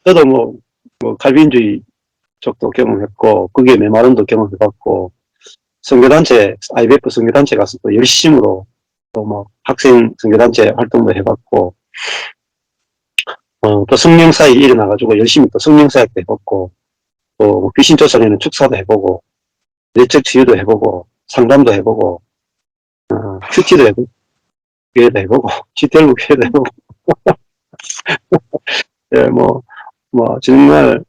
저도 뭐 칼빈주의 쪽도 경험했고, 그게 메마른도 경험해봤고, 선교단체, IBF 선교단체 가서 또 열심으로 또 뭐 학생 선교단체 활동도 해봤고, 또 성령사역이 일어나가지고 열심히 또 성령사역도 해봤고, 또 귀신 쫓아내는 축사도 해보고, 내적 치유도 해보고, 상담도 해보고, 큐티도 해보고, 교회도 해보고, GTL부 교회도 해보고, 예, 정말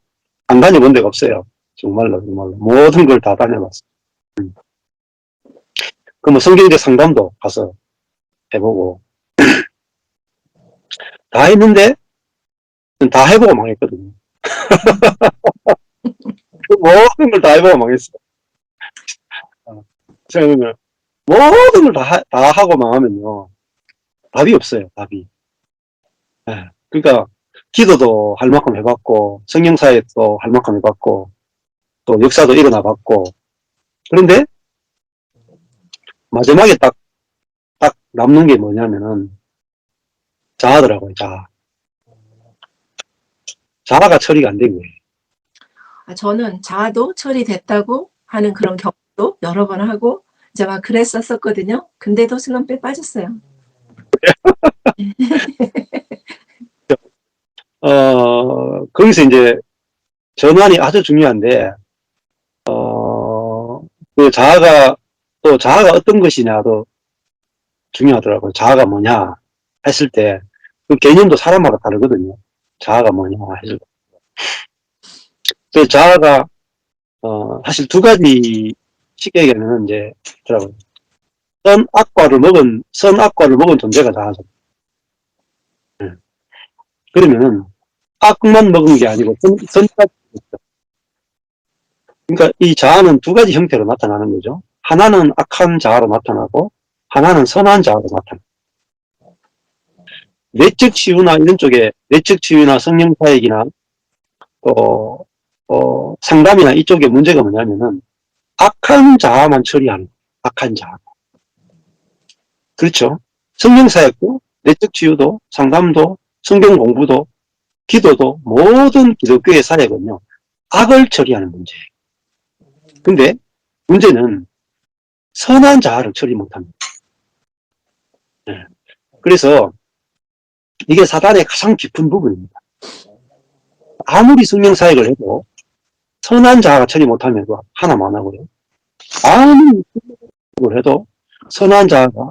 안 다녀본 데가 없어요. 정말로. 모든 걸 다 다녀봤어요. 그 성경제 상담도 가서 해보고, 다 했는데, 다 해보고 망했거든요. 모든 걸 다 해보고 망했어요. 저는 모든 걸 다 하고 망하면요. 답이 없어요, 답이. 네. 그러니까, 기도도 할 만큼 해봤고, 성령사역도 할 만큼 해봤고, 또 역사도 일어나 봤고, 그런데, 마지막에 딱 남는 게 뭐냐면은, 자아더라고요, 자아. 자아가 처리가 안 된 거예요. 저는 자아도 처리됐다고 하는 그런 경험도 여러 번 하고, 이제 막 그랬었거든요. 근데도 슬럼프에 빠졌어요. 거기서 이제 전환이 아주 중요한데, 그 자아가 어떤 것이냐도 중요하더라고요. 자아가 뭐냐 했을 때, 그 개념도 사람마다 다르거든요. 자아가 뭐냐 했을 때. 그 자아가, 사실 두 가지 쉽게 얘기하면 이제, 선악과를 먹은 존재가 자아죠. 그러면은, 악만 먹은 게 아니고, 선까지. 그러니까 이 자아는 두 가지 형태로 나타나는 거죠. 하나는 악한 자아로 나타나고, 하나는 선한 자아로 나타나요. 내적 치유나 이런 쪽에, 내적 치유나 성령사역이나, 상담이나 이쪽에 문제가 뭐냐면은, 악한 자아만 처리하는 거예요. 악한 자아. 그렇죠? 성령사역도, 내적 치유도, 상담도, 성경 공부도, 기도도, 모든 기독교의 사역은요, 악을 처리하는 문제예요. 근데, 문제는, 선한 자아를 처리 못합니다. 네. 그래서, 이게 사단의 가장 깊은 부분입니다. 아무리 성령사역을 해도, 선한 자아가 처리 못하면 하나만 하고요. 아무리 성령사역을 해도, 선한 자아가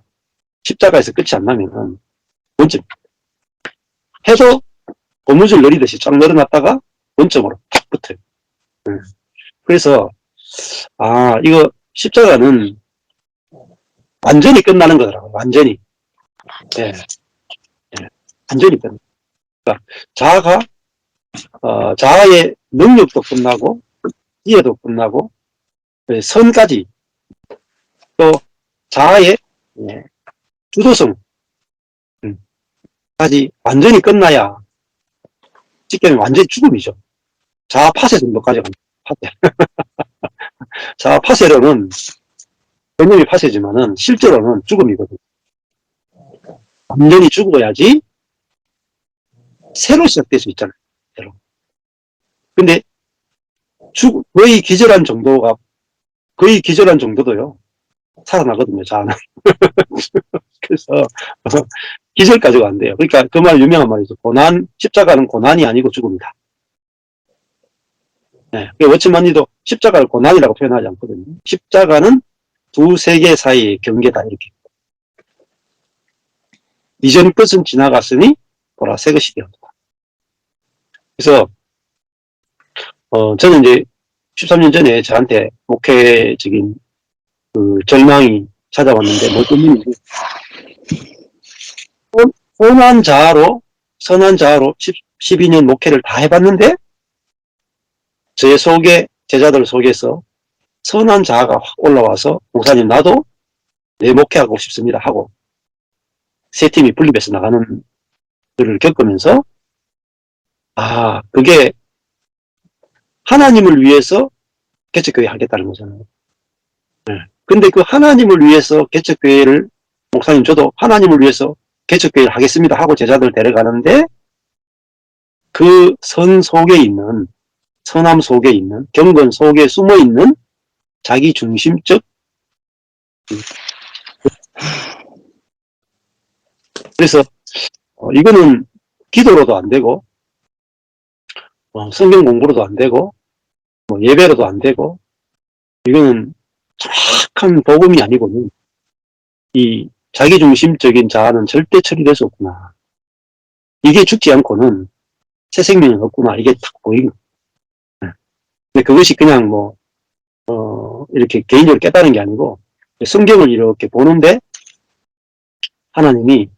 십자가에서 끝이 안 나면은, 원점입니다. 해도, 고무줄 내리듯이 쫙 늘어났다가, 원점으로 탁 붙어요. 그래서, 이거, 십자가는, 완전히 끝나는 거더라고요. 완전히. 예. 완전히 끝나. 그러니까, 자아의 능력도 끝나고, 지혜도 끝나고, 선까지, 또, 자아의, 주도성, 까지 완전히 끝나야, 직경이 완전히 죽음이죠. 자아 파쇄 정도까지 갑니다. 파쇄. 자아 파쇄로는, 개념이 파쇄지만은, 실제로는 죽음이거든요. 완전히 죽어야지, 새로 시작될 수 있잖아요. 새로. 근데, 거의 기절한 정도도요, 살아나거든요, 자아는. 그래서, 기절까지가 안 돼요. 그러니까 그 말 유명한 말이죠. 십자가는 고난이 아니고 죽음이다. 네. 워치만니도 십자가를 고난이라고 표현하지 않거든요. 십자가는 두 세계 사이의 경계다, 이렇게. 이전 것은 지나갔으니, 보라, 새 것이 되었다. 그래서, 저는 이제 13년 전에 저한테 목회적인 그 절망이 찾아왔는데, 뭐 때문에, 선한 자아로 12년 목회를 다 해봤는데, 제자들 속에서 선한 자아가 확 올라와서, 목사님, 나도 내 목회하고 싶습니다 하고, 세 팀이 분립해서 나가는 것을 겪으면서, 그게 하나님을 위해서 개척교회 하겠다는 거잖아요. 네. 근데 그 하나님을 위해서 개척교회를, 목사님, 저도 하나님을 위해서 개척교회를 하겠습니다 하고 제자들 데려가는데, 그 선 속에 있는, 선함 속에 있는, 경건 속에 숨어 있는 자기 중심적, 그래서 이거는 기도로도 안 되고, 성경 공부로도 안 되고, 뭐 예배로도 안 되고, 이거는 정확한 복음이 아니고는 이 자기중심적인 자아는 절대 처리될 수 없구나. 이게 죽지 않고는 새 생명이 없구나. 이게 딱 보이는 거예요. 근데 그것이 그냥 뭐, 이렇게 개인적으로 깨달은 게 아니고, 성경을 이렇게 보는데, 하나님이,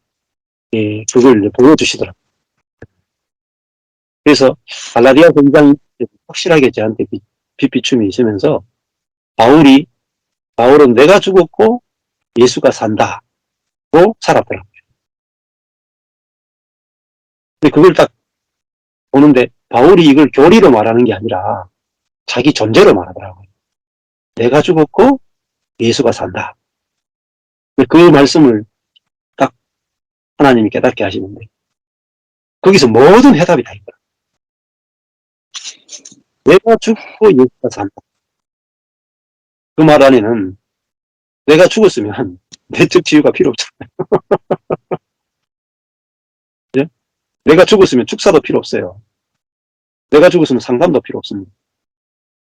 그걸 이제 보여주시더라고요. 그래서, 갈라디아 전장이 확실하게 저한테 빛비춤이 있으면서, 바울은 내가 죽었고, 예수가 산다고 살았더라고요. 근데 그걸 딱 보는데, 바울이 이걸 교리로 말하는 게 아니라, 자기 존재로 말하더라고요. 내가 죽었고, 예수가 산다. 그 말씀을 딱 하나님이 깨닫게 하시는데, 거기서 모든 해답이 다 있더라. 내가 죽고 예수가 산다. 그 말 안에는 내가 죽었으면 내적 치유가 필요 없잖아요. 예? 내가 죽었으면 축사도 필요 없어요. 내가 죽었으면 상담도 필요 없습니다.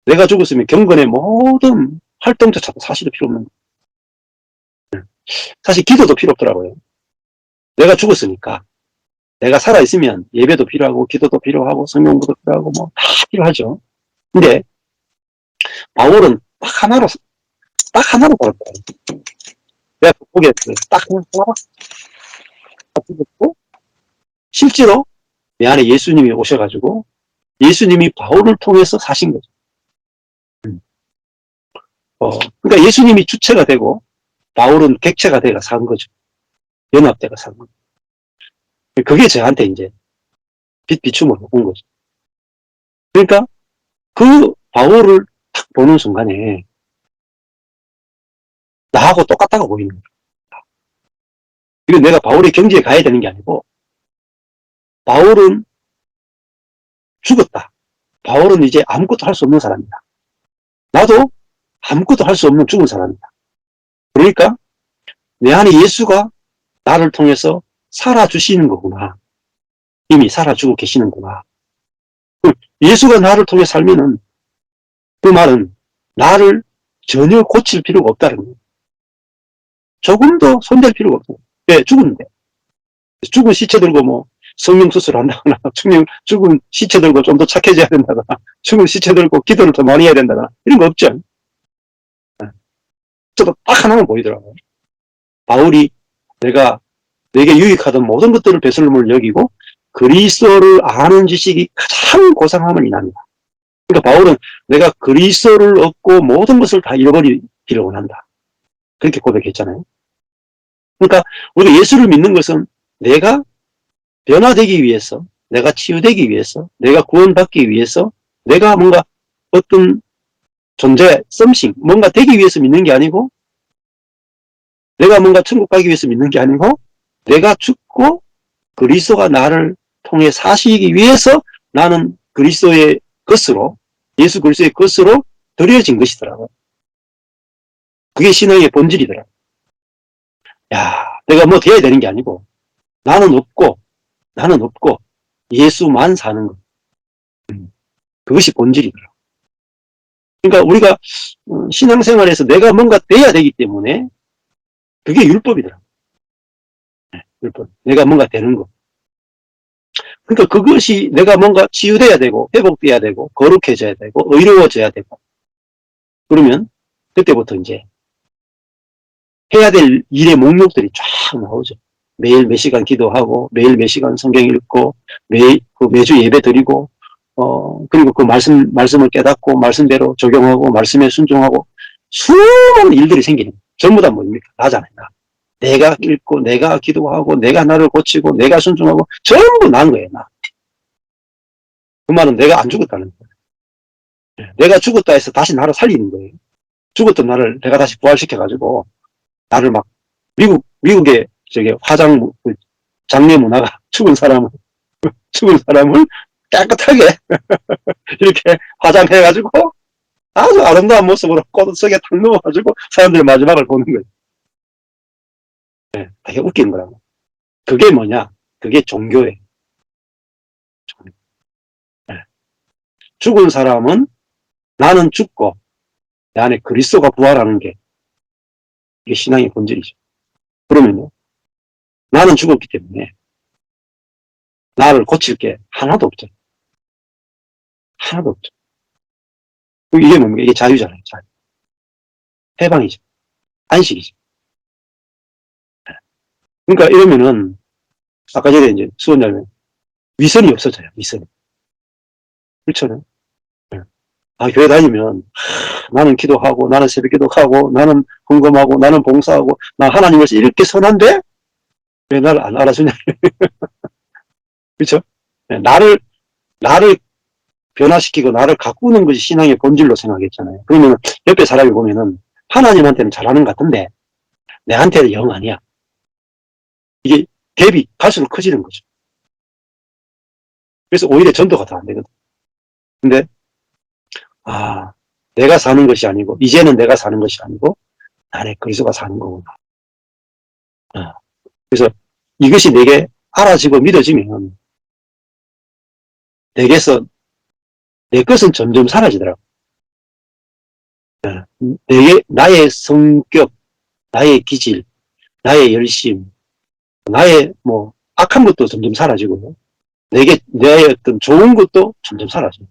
내가 죽었으면 경건의 모든 활동조차도 사실은 필요 없는 거예요. 사실 기도도 필요 없더라고요. 내가 죽었으니까. 내가 살아있으면 예배도 필요하고 기도도 필요하고 성경도 필요하고 뭐 다 필요하죠. 근데 바울은 딱 하나로 걸었어요. 내가 보기에 딱 하나로 죽었고, 실제로 내 안에 예수님이 오셔가지고 예수님이 바울을 통해서 사신 거죠. 그러니까 예수님이 주체가 되고 바울은 객체가 되어 산 거죠. 연합되어 산 거죠. 그게 저한테 이제 비춤을 온 거죠. 그러니까 그 바울을 딱 보는 순간에 나하고 똑같다고 보이는 거예요. 이건 내가 바울의 경지에 가야 되는 게 아니고, 바울은 죽었다. 바울은 이제 아무것도 할 수 없는 사람이다. 나도 아무것도 할 수 없는 죽은 사람이다. 그러니까 내 안에 예수가 나를 통해서 살아주시는 거구나. 이미 살아주고 계시는구나. 예수가 나를 통해 살면은 그 말은 나를 전혀 고칠 필요가 없다는 거예요. 조금도 손댈 필요가 없어요. 예, 죽었는데. 죽은 시체 들고 뭐 성령수술 한다거나, 죽은 시체 들고 좀 더 착해져야 된다거나, 죽은 시체 들고 기도를 더 많이 해야 된다거나, 이런 거 없죠. 저도 딱 하나만 보이더라고요. 바울이 내게 유익하던 모든 것들을 배설물 여기고, 그리스도를 아는 지식이 가장 고상함을 인합니다. 그러니까 바울은 내가 그리스도를 얻고 모든 것을 다 잃어버리기를 원한다. 그렇게 고백했잖아요. 그러니까 우리가 예수를 믿는 것은 내가 변화되기 위해서, 내가 치유되기 위해서, 내가 구원받기 위해서, 내가 뭔가 어떤 존재, something, 뭔가 되기 위해서 믿는 게 아니고, 내가 뭔가 천국 가기 위해서 믿는 게 아니고, 내가 죽고 그리스도가 나를 통해 사시기 위해서 나는 그리스도의 것으로, 예수 그리스도의 것으로 드려진 것이더라고요. 그게 신앙의 본질이더라고요. 야, 내가 뭐 돼야 되는 게 아니고, 나는 없고 예수만 사는 것. 그것이 본질이더라고요. 그러니까 우리가 신앙생활에서 내가 뭔가 돼야 되기 때문에 그게 율법이더라고요. 율법. 내가 뭔가 되는 것. 그러니까 그것이 내가 뭔가 치유돼야 되고 회복돼야 되고 거룩해져야 되고 의로워져야 되고, 그러면 그때부터 이제 해야 될 일의 목록들이 쫙 나오죠. 매일 몇 시간 기도하고, 매일 몇 시간 성경 읽고, 매주 예배 드리고, 그리고 그 말씀을 깨닫고, 말씀대로 적용하고, 말씀에 순종하고, 수많은 일들이 생기는 거예요. 전부 다 뭡니까? 나잖아요, 나. 내가 읽고, 내가 기도하고, 내가 나를 고치고, 내가 순종하고, 전부 난 거예요, 나. 그 말은 내가 안 죽었다는 거예요. 내가 죽었다 해서 다시 나를 살리는 거예요. 죽었던 나를 내가 다시 부활시켜가지고, 나를 막, 미국의 장례 문화가 죽은 사람을 깨끗하게 이렇게 화장해가지고 아주 아름다운 모습으로 꽃 속에 탁 누워가지고 사람들이 마지막을 보는 거예요. 네, 되게 웃기는 거라고. 그게 뭐냐? 그게 종교예요. 네. 죽은 사람은 나는 죽고 내 안에 그리스도가 부활하는 게 이게 신앙의 본질이죠. 그러면요, 나는 죽었기 때문에 나를 고칠 게 하나도 없죠. 하나도 없죠. 이게 뭡니까? 이게 자유잖아요. 자유. 해방이죠. 안식이죠. 그러니까 이러면은 아까 전에 이제 수원장님 위선이 없어져요. 위선이. 그렇죠? 네. 아, 교회 다니면 나는 기도하고 나는 새벽 기도하고 나는 헌금하고 나는 봉사하고 나 하나님께서 이렇게 선한데 왜 나를 안 알아주냐. 그렇죠? 네. 나를 변화시키고 나를 가꾸는 것이 신앙의 본질로 생각했잖아요. 그러면 옆에 사람이 보면은 하나님한테는 잘하는 것 같은데 내한테는 영 아니야. 이게 갭이 갈수록 커지는 거죠. 그래서 오히려 전도가 더 안 되거든. 근데 내가 사는 것이 아니고 이제는 내가 사는 것이 아니고 안에 그리스도가 사는 거구나. 그래서 이것이 내게 알아지고 믿어지면 내게서 내 것은 점점 사라지더라고. 나의 성격, 나의 기질, 나의 열심, 나의 악한 것도 점점 사라지고 내 어떤 좋은 것도 점점 사라져요.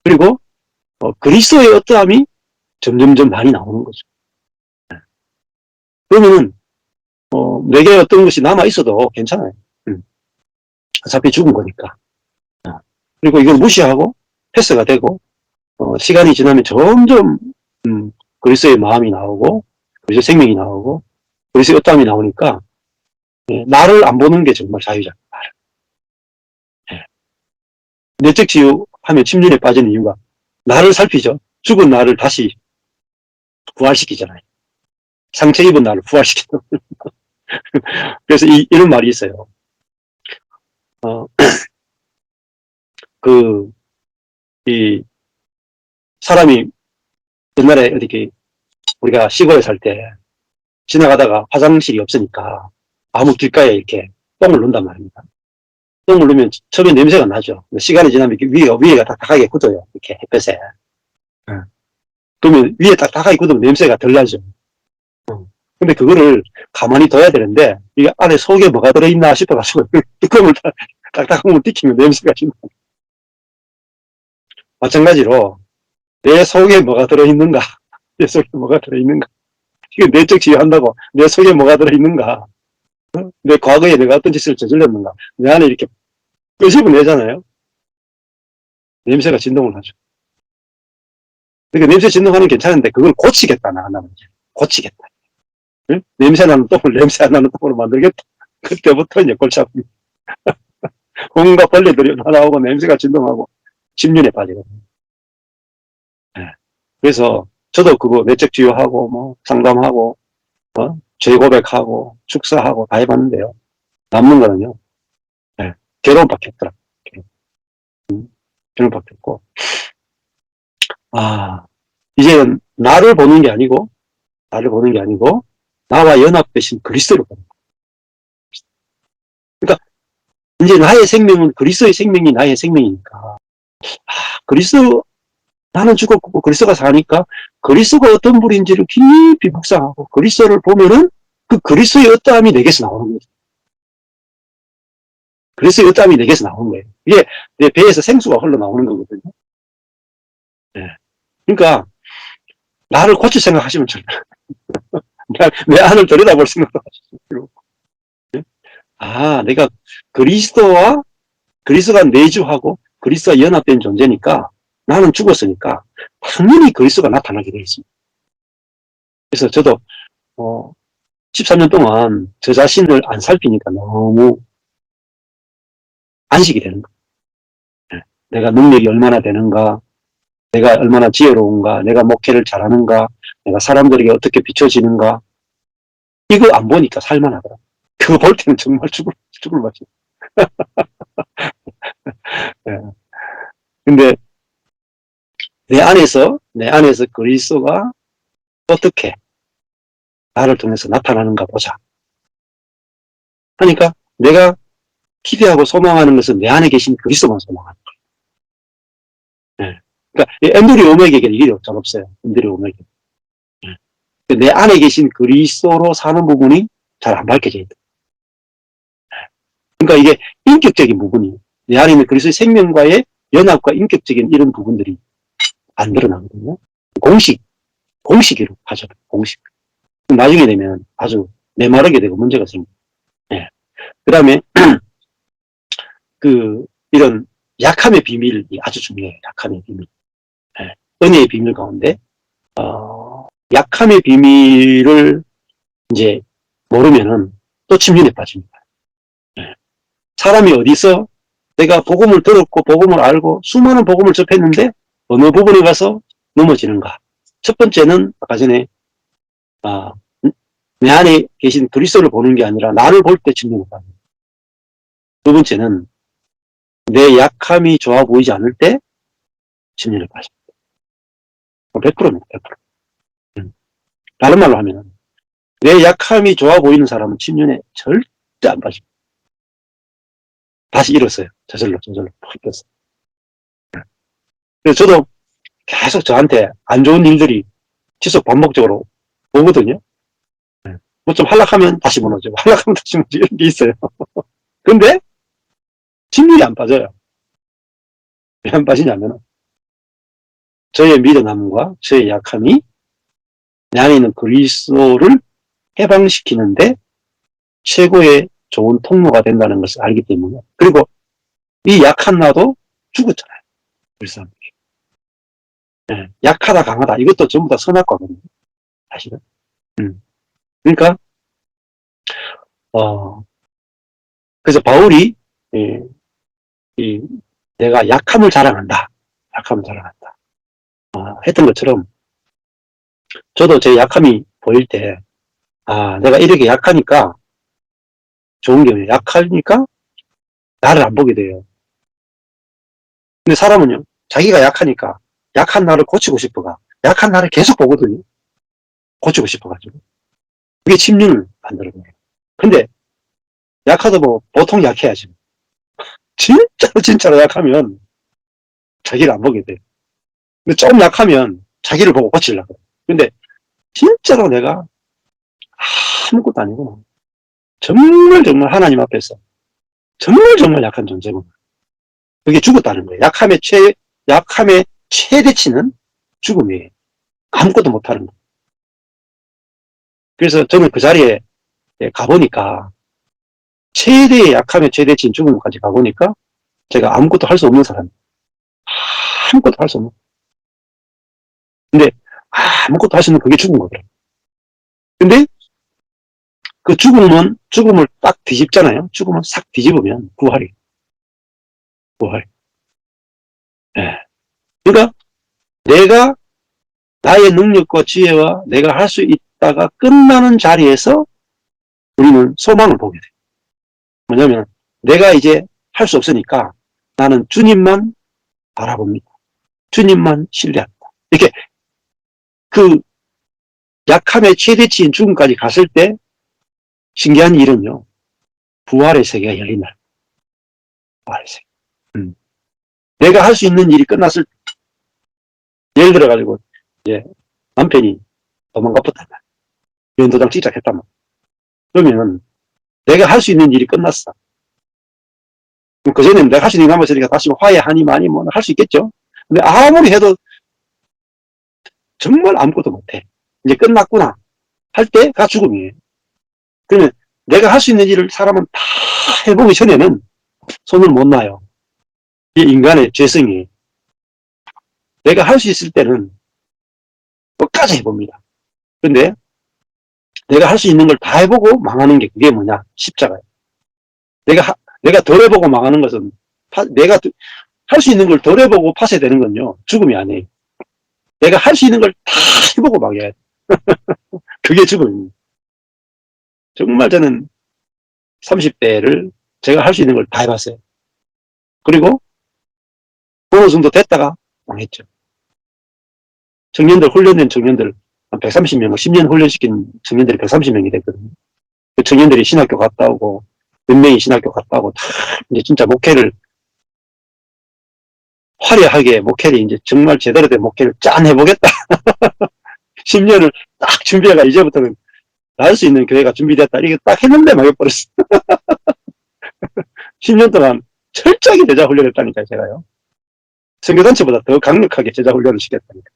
그리고 그리스도의 어떠함이 점점점 많이 나오는 거죠. 그러면은 내게 어떤 것이 남아 있어도 괜찮아요. 어차피 죽은 거니까. 그리고 이걸 무시하고 패스가 되고 시간이 지나면 점점 그리스도의 마음이 나오고 그리스도의 생명이 나오고 그리스도의 어떠함이 나오니까 나를 안 보는 게 정말 자유잖아요. 내적 치유하면 침륜에 빠지는 이유가 나를 살피죠. 죽은 나를 다시 부활시키잖아요. 상처 입은 나를 부활시키는. 그래서 이런 말이 있어요. 이 사람이 옛날에 이렇게 우리가 시골에 살 때 지나가다가 화장실이 없으니까 아무 길가에 이렇게 똥을 놓는단 말입니다. 똥을 놓으면 처음에 냄새가 나죠. 시간이 지나면 위에가 딱딱하게 굳어요. 이렇게 햇볕에. 그러면 위에 딱딱하게 굳으면 냄새가 덜 나죠. 근데 그거를 가만히 둬야 되는데 이게 안에 속에 뭐가 들어있나 싶어가지고 뚜껑을 딱딱한 걸 띄키면 냄새가 진다. 마찬가지로 내 속에 뭐가 들어있는가, 내 속에 뭐가 들어있는가, 이게 내적 치유한다고 내 속에 뭐가 들어있는가, 내 과거에 내가 어떤 짓을 저질렀는가, 내 안에 이렇게 끄집어내잖아요. 냄새가 진동을 하죠. 그러니까 냄새 진동하는 게 괜찮은데 그걸 고치겠다, 나간다는 거죠. 고치겠다. 응? 냄새 나는 똥을 냄새 안 나는 똥으로 만들겠다. 그때부터 이제 골치 아픕니다. 온갖 벌레들이 나오고 냄새가 진동하고 침륜에 빠지거든요. 네. 그래서 저도 그거 내적 치유하고 상담하고 죄 고백하고 축사하고 다 해봤는데요. 남는 거는요. 네. 괴로움밖에 없더라고요. 괴로움밖에 없고 이제는 나를 보는 게 아니고 나와 연합되신 그리스도를 보는 거예요. 그러니까 이제 나의 생명은 그리스도의 생명이 나의 생명이니까 그리스도 나는 죽었고 그리스도가 사니까 그리스도가 어떤 분인지를 깊이 묵상하고 그리스도를 보면은 그 그리스도의 어떠함이 내게서 나오는 거죠. 그리스도의 어떠함이 내게서 나오는 거예요. 이게 내 배에서 생수가 흘러나오는 거거든요. 네. 그러니까 나를 고칠 생각하시면 절대 내 안을 들여다볼 생각도 하시면 필요 없고. 내가 그리스도가 내주하고 그리스도와 연합된 존재니까 나는 죽었으니까 당연히 그리스도가 나타나게 되어 있습니다. 그래서 저도 13년 동안 저 자신을 안 살피니까 너무 안식이 되는 거예요. 내가 능력이 얼마나 되는가, 내가 얼마나 지혜로운가, 내가 목회를 잘하는가, 내가 사람들에게 어떻게 비춰지는가, 이거 안 보니까 살만하더라. 그거 볼 때는 정말 죽을 맛이야. 예. 근데 내 안에서 그리스도가 어떻게 나를 통해서 나타나는가 보자 하니까 내가 기대하고 소망하는 것은 내 안에 계신 그리스도만 소망하는 거예요. 예. 그러니까 앤드류 오맥에게는 이게 없어요. 앤드류 오맥에. 예. 내 안에 계신 그리스도로 사는 부분이 잘 안 밝혀져 있다. 그러니까 이게 인격적인 부분이 내 안에 있는 그리스도의 생명과의 연합과 인격적인 이런 부분들이 안 드러나거든요. 공식으로 하죠. 공식. 나중에 되면 아주 메마르게 되고 문제가 생깁니다. 예. 그 다음에 이런 약함의 비밀이 아주 중요해요. 약함의 비밀. 예. 은혜의 비밀 가운데 약함의 비밀을 이제 모르면은 또 침륜에 빠집니다. 예. 사람이 어디서 내가 복음을 들었고 복음을 알고 수많은 복음을 접했는데 어느 부분에 가서 넘어지는가. 첫 번째는 아까 전에 내 안에 계신 그리스도를 보는 게 아니라 나를 볼 때 침륜에 빠집니다. 두 번째는 내 약함이 좋아 보이지 않을 때 침륜에 빠집니다. 100%입니다. 100%. 다른 말로 하면 내 약함이 좋아 보이는 사람은 침륜에 절대 안 빠집니다. 다시 잃었어요. 저절로 팍 잃었어요. 그래서 저도 계속 저한테 안 좋은 일들이 지속 반복적으로 오거든요. 뭐 좀 하락하면 다시 무너지고 하락하면 다시 무너지고 이런 게 있어요. 근데 침륜이 안 빠져요. 왜 안 빠지냐면 저의 미련함과 저의 약함이 내 안에 있는 그리스도를 해방시키는데 최고의 좋은 통로가 된다는 것을 알기 때문에. 그리고 이 약한 나도 죽었잖아요. 그래서 약하다 강하다 이것도 전부 다 선악과거든요. 사실은. 그러니까 그래서 바울이 내가 약함을 자랑한다. 약함을 자랑한다. 했던 것처럼 저도 제 약함이 보일 때 내가 이렇게 약하니까 좋은 게 약하니까 나를 안 보게 돼요. 근데 사람은요, 자기가 약하니까 약한 나를 고치고 싶어가 약한 나를 계속 보거든요. 고치고 싶어가지고. 그게 침륜을 만들어내요. 근데 약하도 뭐 보통 약해야지. 진짜로 약하면 자기를 안 보게 돼. 근데 조금 약하면 자기를 보고 고치려고. 근데 진짜로 내가 아무것도 아니고 정말 하나님 앞에서 정말 약한 존재구나. 그게 죽었다는 거예요. 약함의 최대치는 죽음이에요. 아무것도 못하는 거예요. 그래서 저는 그 자리에 가보니까 최대의 약함의 최대치인 죽음까지 가보니까 제가 아무것도 할 수 없는 사람이에요. 아무것도 할 수 없는. 근데 아무것도 할 수 없는 그게 죽은 거더라고요. 근데 그 죽음을 딱 뒤집잖아요. 죽음을 싹 뒤집으면 부활이. 부활. 예. 그러니까 내가 나의 능력과 지혜와 내가 할 수 있다가 끝나는 자리에서 우리는 소망을 보게 돼요. 뭐냐면 내가 이제 할 수 없으니까 나는 주님만 바라봅니다. 주님만 신뢰합니다. 이렇게 그 약함의 최대치인 죽음까지 갔을 때 신기한 일은요. 부활의 세계가 열린다. 부활의 세계. 내가 할 수 있는 일이 끝났을 때 예를 들어가지고 이제 남편이 도망가 붙었다. 면도장 찍작했단 말이야. 그러면 내가 할 수 있는 일이 끝났어. 그전에는 내가 할 수 있는 게 남았으니까 다시 화해하니 마니 뭐 할 수 있겠죠. 근데 아무리 해도 정말 아무것도 못해. 이제 끝났구나 할 때가 죽음이에요. 그러면 내가 할 수 있는 일을 사람은 다 해보기 전에는 손을 못 놔요. 이게 인간의 죄성이에요. 내가 할 수 있을 때는 끝까지 해봅니다. 근데 내가 할 수 있는 걸 다 해보고 망하는 게 그게 뭐냐? 십자가예요. 내가 덜 해보고 망하는 것은 내가 할 수 있는 걸 덜 해보고 파쇄되는 건요. 죽음이 아니에요. 내가 할 수 있는 걸 다 해보고 망해야 돼. 그게 죽음입니다. 정말 저는 30대를 제가 할 수 있는 걸 다 해봤어요. 그리고 어느 정도 됐다가 망했죠. 청년들, 훈련된 청년들, 한 130명, 10년 훈련시킨 청년들이 130명이 됐거든요. 그 청년들이 신학교 갔다 오고, 몇 명이 신학교 갔다 오고, 다 이제 진짜 목회를, 화려하게 목회를 이제 정말 제대로 된 목회를 짠 해보겠다. 10년을 딱 준비해가 이제부터는 날 수 있는 교회가 준비됐다. 이게 딱 했는데 망해버렸어. 10년 동안 철저하게 제자 훈련했다니까요, 제가요. 선교단체보다 더 강력하게 제자 훈련을 시켰다니까.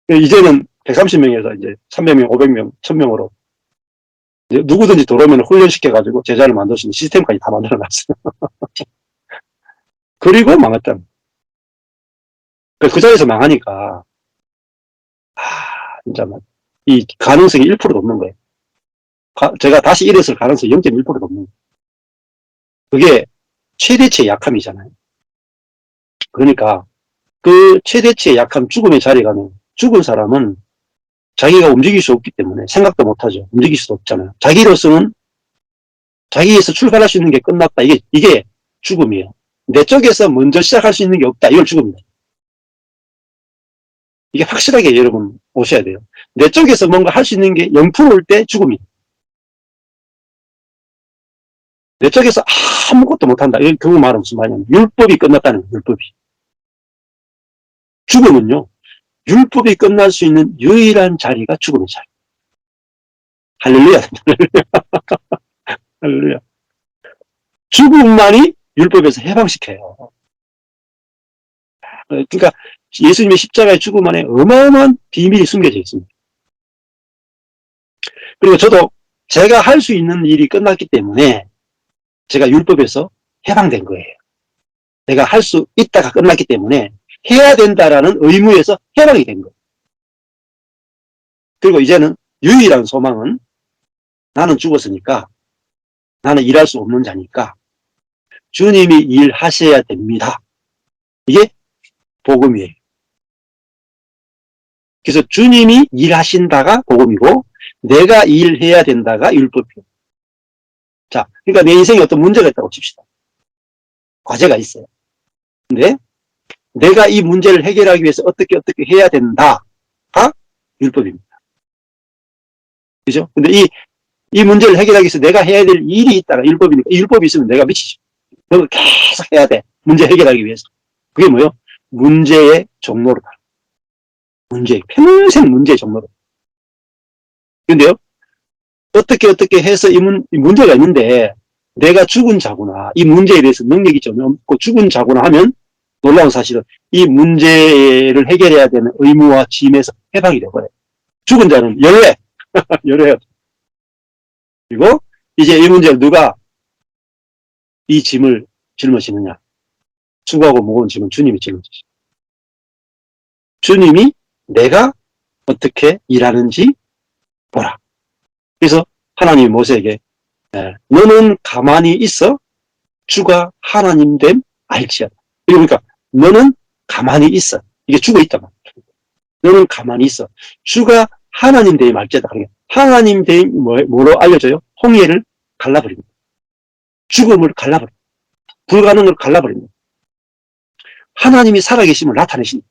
이제는 130명에서 이제 300명, 500명, 1000명으로 누구든지 들어오면 훈련시켜가지고 제자를 만들 수 있는 시스템까지 다 만들어놨어요. 그리고 망했다. 그 자리에서 망하니까, 진짜 이 가능성이 1%도 없는 거예요. 제가 다시 일했을 가능성이 0.1%도 없는 거예요. 그게 최대치의 약함이잖아요. 그러니까 그 최대치의 약함, 죽음의 자리 가면 죽은 사람은 자기가 움직일 수 없기 때문에 생각도 못하죠. 움직일 수도 없잖아요. 자기로서는 자기에서 출발할 수 있는 게 끝났다. 이게 죽음이에요. 내 쪽에서 먼저 시작할 수 있는 게 없다. 이걸 죽음이다. 이게 확실하게 여러분 오셔야 돼요. 내 쪽에서 뭔가 할 수 있는 게 0%일 때 죽음이에요. 내 쪽에서 아무것도 못한다. 그 말은 무슨 말이냐면 율법이 끝났다는 거예요. 율법이. 죽음은요. 율법이 끝날 수 있는 유일한 자리가 죽음의 자리. 할렐루야. 할렐루야. 죽음만이 율법에서 해방시켜요. 그러니까 예수님의 십자가의 죽음 안에 어마어마한 비밀이 숨겨져 있습니다. 그리고 저도 제가 할 수 있는 일이 끝났기 때문에 제가 율법에서 해방된 거예요. 내가 할 수 있다가 끝났기 때문에 해야 된다라는 의무에서 해방이 된 거예요. 그리고 이제는 유일한 소망은 나는 죽었으니까 나는 일할 수 없는 자니까 주님이 일하셔야 됩니다. 이게 복음이에요. 그래서 주님이 일하신다가 복음이고 내가 일해야 된다가 율법이에요. 자, 그러니까 내 인생에 어떤 문제가 있다고 칩시다. 과제가 있어요. 근데 내가 이 문제를 해결하기 위해서 어떻게 해야 된다가 율법입니다. 그죠? 근데 이 문제를 해결하기 위해서 내가 해야 될 일이 있다가 율법이니까 이 율법이 있으면 내가 미치죠. 그걸 계속 해야 돼. 문제 해결하기 위해서. 그게 뭐예요? 문제의 종로로 가. 평생 문제의 종로로. 근데요, 어떻게 해서 이 문제가 있는데, 내가 죽은 자구나. 이 문제에 대해서 능력이 좀 없고 죽은 자구나 하면, 놀라운 사실은 이 문제를 해결해야 되는 의무와 짐에서 해방이 되어버려요. 죽은 자는 열외해요. 그리고 이제 이 문제를 누가 이 짐을 짊어지느냐. 수고하고 무거운 짐은 주님이 짊어지시죠. 주님이 내가 어떻게 일하는지 보라. 그래서 하나님이 모세에게 너는 가만히 있어 주가 하나님 됨 알지어다. 그러니까 너는 가만히 있어. 이게 죽어 있단 말이야. 너는 가만히 있어. 주가 하나님 됨 알지어다. 그러니까 하나님 됨 뭐로 알려져요? 홍해를 갈라버립니다. 죽음을 갈라버립니다. 불가능을 갈라버립니다. 하나님이 살아계심을 나타내십니다.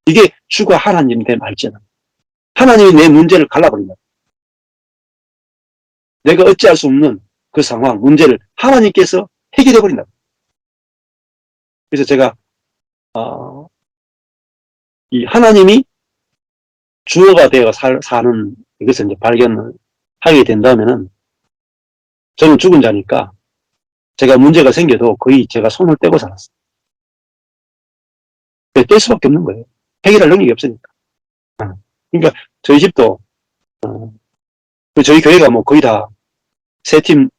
이게 주가 하나님 됨 알지어다. 하나님이 내 문제를 갈라버립니다. 내가 어찌할 수 없는 그 상황, 문제를 하나님께서 해결해 버린다. 그래서 제가 이 하나님이 주어가 되어 사는 이것을 이제 발견을 하게 된다면은 저는 죽은 자니까 제가 문제가 생겨도 거의 제가 손을 떼고 살았어요. 뗄 수밖에 없는 거예요. 해결할 능력이 없으니까. 그러니까 저희 집도 저희 교회가 뭐 거의 다 세 팀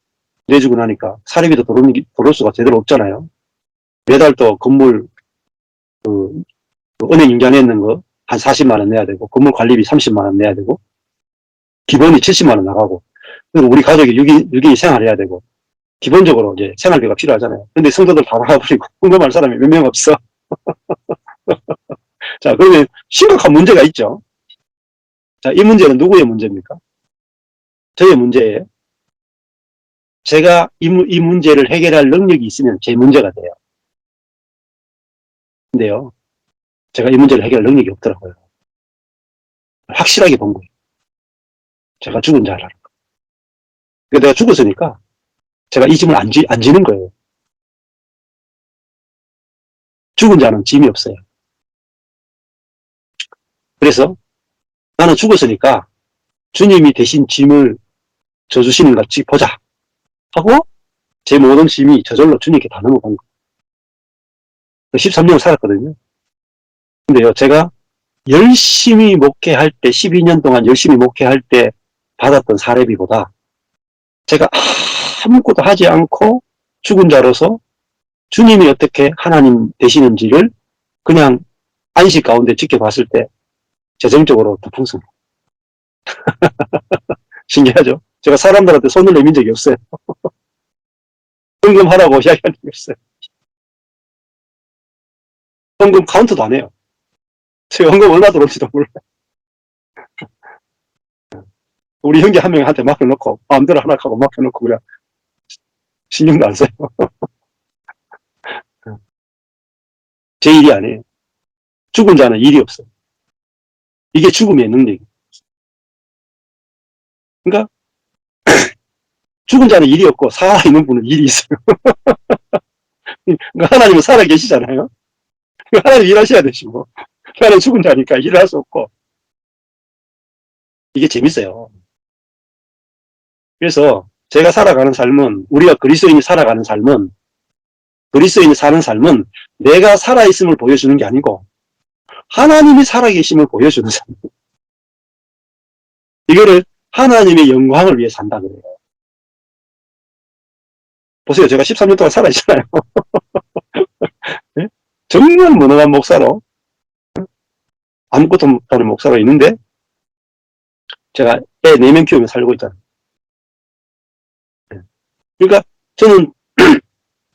내주고 나니까 사례비도 들어올 수가 제대로 없잖아요. 매달 또 건물 그 은행 인간에 있는 거 한 40만 원 내야 되고 건물 관리비 30만 원 내야 되고 기본이 70만 원 나가고 그리고 우리 가족이 6인 생활해야 되고 기본적으로 이제 생활비가 필요하잖아요. 근데 성도들 다 나가버리고 궁금할 사람이 몇 명 없어. 자, 그러면 심각한 문제가 있죠. 자, 이 문제는 누구의 문제입니까? 저의 문제예요. 제가 이 문제를 해결할 능력이 있으면 제 문제가 돼요. 근데요, 제가 이 문제를 해결할 능력이 없더라고요. 확실하게 본 거예요. 제가 죽은 줄 알아요. 내가 죽었으니까 제가 이 짐을 안 지는 거예요. 죽은 자는 짐이 없어요. 그래서 나는 죽었으니까 주님이 대신 짐을 져주시는 것 같이 보자 하고 제 모든 짐이 저절로 주님께 다 넘어간 거예요. 13년을 살았거든요. 근데요, 제가 열심히 목회할 때, 12년 동안 열심히 목회할 때 받았던 사례비보다 제가 아무것도 하지 않고 죽은 자로서 주님이 어떻게 하나님 되시는지를 그냥 안식 가운데 지켜봤을 때 재정적으로 더 풍성해요. 신기하죠? 제가 사람들한테 손을 내민 적이 없어요. 헌금하라고 이야기한 적이 없어요. 헌금 카운트도 안 해요. 제가 헌금 얼마 들어올지도 몰라요. 우리 형제 한 명한테 맡겨놓고 마음대로 하나 하고 맡겨놓고 그냥 신경도 안 써요. 제 일이 아니에요. 죽은 자는 일이 없어요. 이게 죽음의 능력이에요. 그러니까 죽은 자는 일이 없고 살아있는 분은 일이 있어요. 그러니까 하나님은 살아계시잖아요. 하나님 일하셔야 되시고 나는 죽은 자니까 일을 할 수 없고 이게 재밌어요. 그래서 제가 살아가는 삶은 우리가 그리스도인이 살아가는 삶은 그리스도인이 사는 삶은 내가 살아있음을 보여주는 게 아니고 하나님이 살아계심을 보여주는 삶. 이거를 하나님의 영광을 위해 산다 그래요. 보세요. 제가 13년 동안 살아있잖아요. 네? 정말 무능한 목사로 아무것도 못하는 목사로 있는데 제가 애 4명 키우며 살고 있잖아요. 그러니까 저는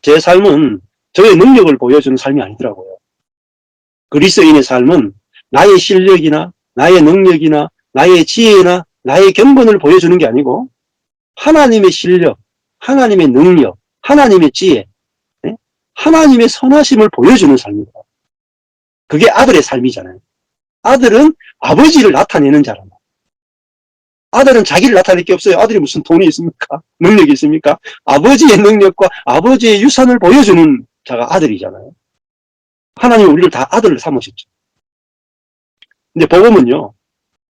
제 삶은 저의 능력을 보여주는 삶이 아니더라고요. 그리스도인의 삶은 나의 실력이나 나의 능력이나 나의 지혜나 나의 경건을 보여주는 게 아니고 하나님의 실력, 하나님의 능력, 하나님의 지혜, 네? 하나님의 선하심을 보여주는 삶입니다. 그게 아들의 삶이잖아요. 아들은 아버지를 나타내는 자란 말이에요. 아들은 자기를 나타낼 게 없어요. 아들이 무슨 돈이 있습니까? 능력이 있습니까? 아버지의 능력과 아버지의 유산을 보여주는 자가 아들이잖아요. 하나님이 우리를 다 아들을 삼으셨죠. 근데 복음은요,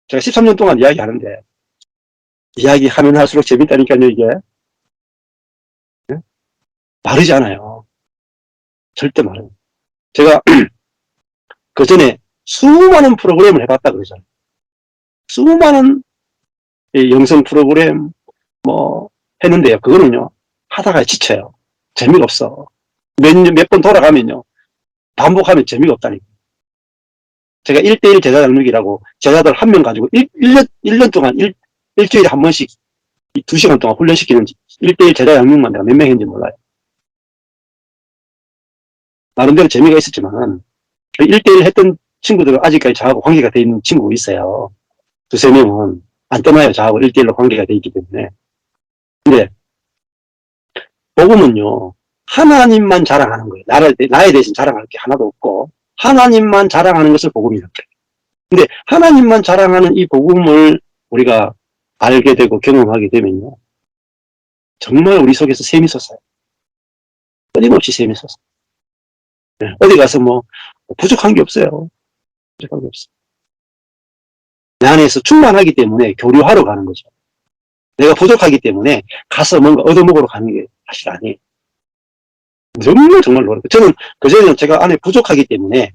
제가 13년 동안 이야기하는데, 이야기하면 할수록 재밌다니까요, 이게. 네? 마르지 않아요. 절대 마르요. 제가 그 전에 수많은 프로그램을 해봤다 그러잖아요. 수많은 영성 프로그램, 했는데요. 그거는요, 하다가 지쳐요. 재미가 없어. 몇 번 돌아가면요, 반복하면 재미가 없다니까. 제가 1대1 제자 양육이라고 제자들 한 명 가지고 1년 동안 일주일에 한 번씩 2시간 동안 훈련시키는 1대1 제자 양육만 내가 몇 명 했는지 몰라요. 나름대로 재미가 있었지만 1대1 했던 친구들은 아직까지 저하고 관계가 돼 있는 친구가 있어요. 2~3명은 안 떠나요. 저하고 1대1로 관계가 돼 있기 때문에. 근데 복음은요, 하나님만 자랑하는 거예요. 나에 대해서 자랑할 게 하나도 없고 하나님만 자랑하는 것을 복음이라고 해요. 근데 하나님만 자랑하는 이 복음을 우리가 알게 되고 경험하게 되면요, 정말 우리 속에서 샘이 솟아요. 끊임없이 샘이 솟아요. 네, 어디 가서 부족한 게 없어요. 부족한 게 없어요. 내 안에서 충만하기 때문에 교류하러 가는 거죠. 내가 부족하기 때문에 가서 뭔가 얻어먹으러 가는 게 사실 아니에요. 정말 노력. 저는 그전에는 제가 안에 부족하기 때문에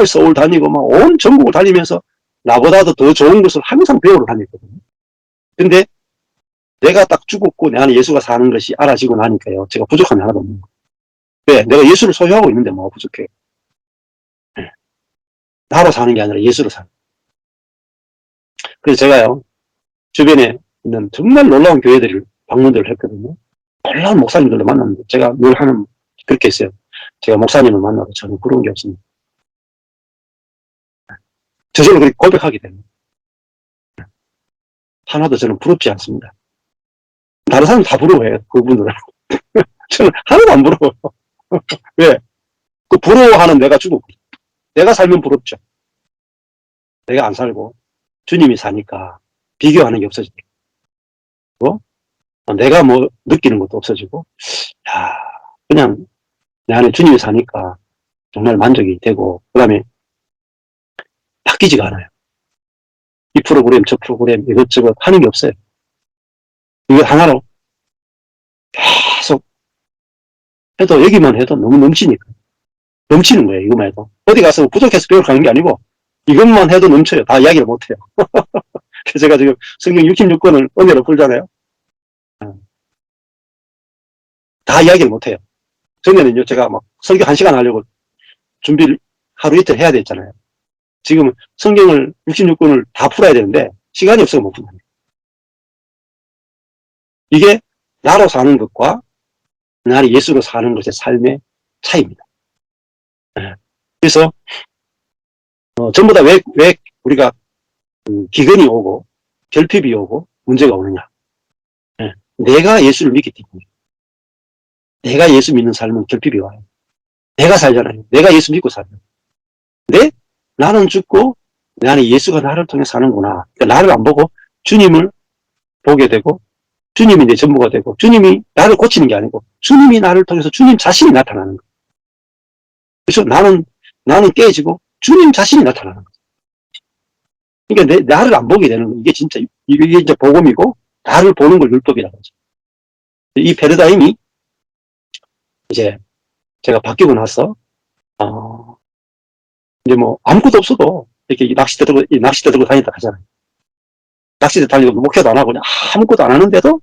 서울 다니고 막 온 전국을 다니면서 나보다도 더 좋은 것을 항상 배우러 다녔거든요. 근데 내가 딱 죽었고 내 안에 예수가 사는 것이 알아지고 나니까요, 제가 부족함이 하나도 없는 거예요. 왜? 내가 예수를 소유하고 있는데 뭐가 부족해요? 네. 나로 사는 게 아니라 예수로 사는 거예요. 그래서 제가요, 주변에 있는 정말 놀라운 교회들을 방문들을 했거든요. 놀라운 목사님들도 만났는데 제가 늘 그렇게 했어요. 제가 목사님을 만나도 저는 부러운 게 없습니다. 저절로 그렇게 고백하게 됩니다. 하나도 저는 부럽지 않습니다. 다른 사람 다 부러워해요, 그분들은. 저는 하나도 안 부러워요. 왜? 그 부러워하는 내가 죽어. 내가 살면 부럽죠. 내가 안 살고, 주님이 사니까 비교하는 게 없어지고, 내가 뭐 느끼는 것도 없어지고, 야, 그냥 내 안에 주님이 사니까 정말 만족이 되고, 그 다음에 바뀌지가 않아요. 이 프로그램, 저 프로그램, 이것저것 하는 게 없어요. 이거 하나로 계속 해도, 여기만 해도 너무 넘치니까. 넘치는 거예요, 이것만 해도. 어디 가서 부족해서 배우러 가는 게 아니고, 이것만 해도 넘쳐요. 다 이야기를 못해요. 그래서 제가 지금 성경 66권을 은혜로 풀잖아요. 다 이야기를 못해요. 전에는요, 제가 막 설교 1시간 하려고 준비를 하루 이틀 해야 됐잖아요. 지금은 성경을 66권을 다 풀어야 되는데, 시간이 없어서 못 푼다. 이게 나로 사는 것과 나는 예수로 사는 것의 삶의 차이입니다. 그래서 전부 다 왜 우리가 기근이 오고 결핍이 오고 문제가 오느냐. 내가 예수를 믿기 때문에. 내가 예수 믿는 삶은 결핍이 와요. 내가 살잖아요. 내가 예수 믿고 살아요. 근데 나는 죽고 내 안에 예수가 나를 통해 사는구나. 그러니까 나를 안 보고 주님을 보게 되고, 주님이 내 전부가 되고, 주님이 나를 고치는 게 아니고 주님이 나를 통해서 주님 자신이 나타나는 거예요. 그래서 나는 깨지고 주님 자신이 나타나는 거예요. 그러니까 나를 안 보게 되는 거예요. 이게 이제 복음이고, 나를 보는 걸 율법이라고 하죠. 이 패러다임이 이제 제가 바뀌고 나서 이제 뭐 아무것도 없어도 이렇게 낚싯대 들고 다닌다 하잖아요. 낚싯대 다니고 목회도 안 하고 그냥 아무것도 안 하는데도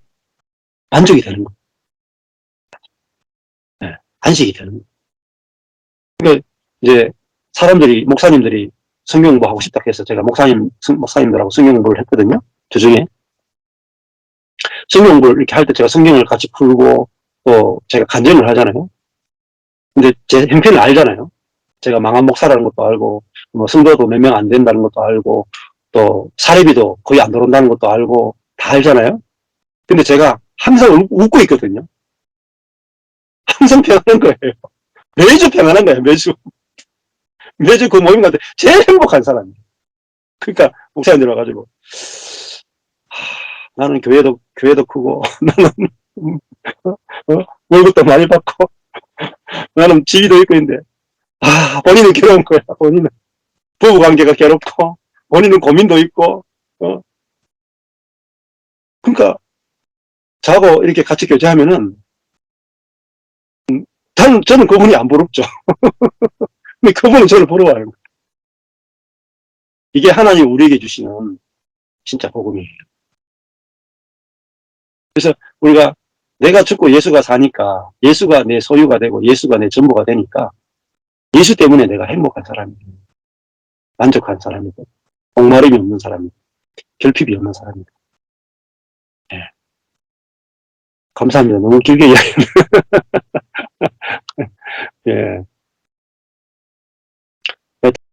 만족이 되는 거예요. 네, 안식이 되는 거예요. 그러니까 이제 목사님들이 성경 공부하고 싶다 해서 제가 목사님들하고 성경 공부를 했거든요. 주중에. 성경 공부를 이렇게 할 때 제가 성경을 같이 풀고 또 제가 간증을 하잖아요. 근데 제 형편을 알잖아요. 제가 망한 목사라는 것도 알고, 뭐 성도도 몇 명 안 된다는 것도 알고, 또 사례비도 거의 안 들어온다는 것도 알고 다 알잖아요. 근데 제가 항상 웃고 있거든요. 항상 평안한 거예요. 매주 평안한 거예요. 매주 그 모임 가서 제일 행복한 사람이에요. 그러니까 목사님들 와가지고 나는 교회도 크고 나는 월급도 많이 받고 나는 집이도 있고 있는데 본인은 괴로운 거야. 본인은 부부관계가 괴롭고 본인은 고민도 있고 그러니까 저하고 이렇게 같이 교제하면은 저는 그분이 안 부럽죠. 근데 그분은 저를 부러워하는 거예요. 이게 하나님 우리에게 주시는 진짜 복음이에요. 그래서 우리가 내가 죽고 예수가 사니까 예수가 내 소유가 되고 예수가 내 전부가 되니까 예수 때문에 내가 행복한 사람이에요. 만족한 사람이고 목마름이 없는 사람이고 결핍이 없는 사람이고. 네. 감사합니다. 너무 길게 이야기했는데 예.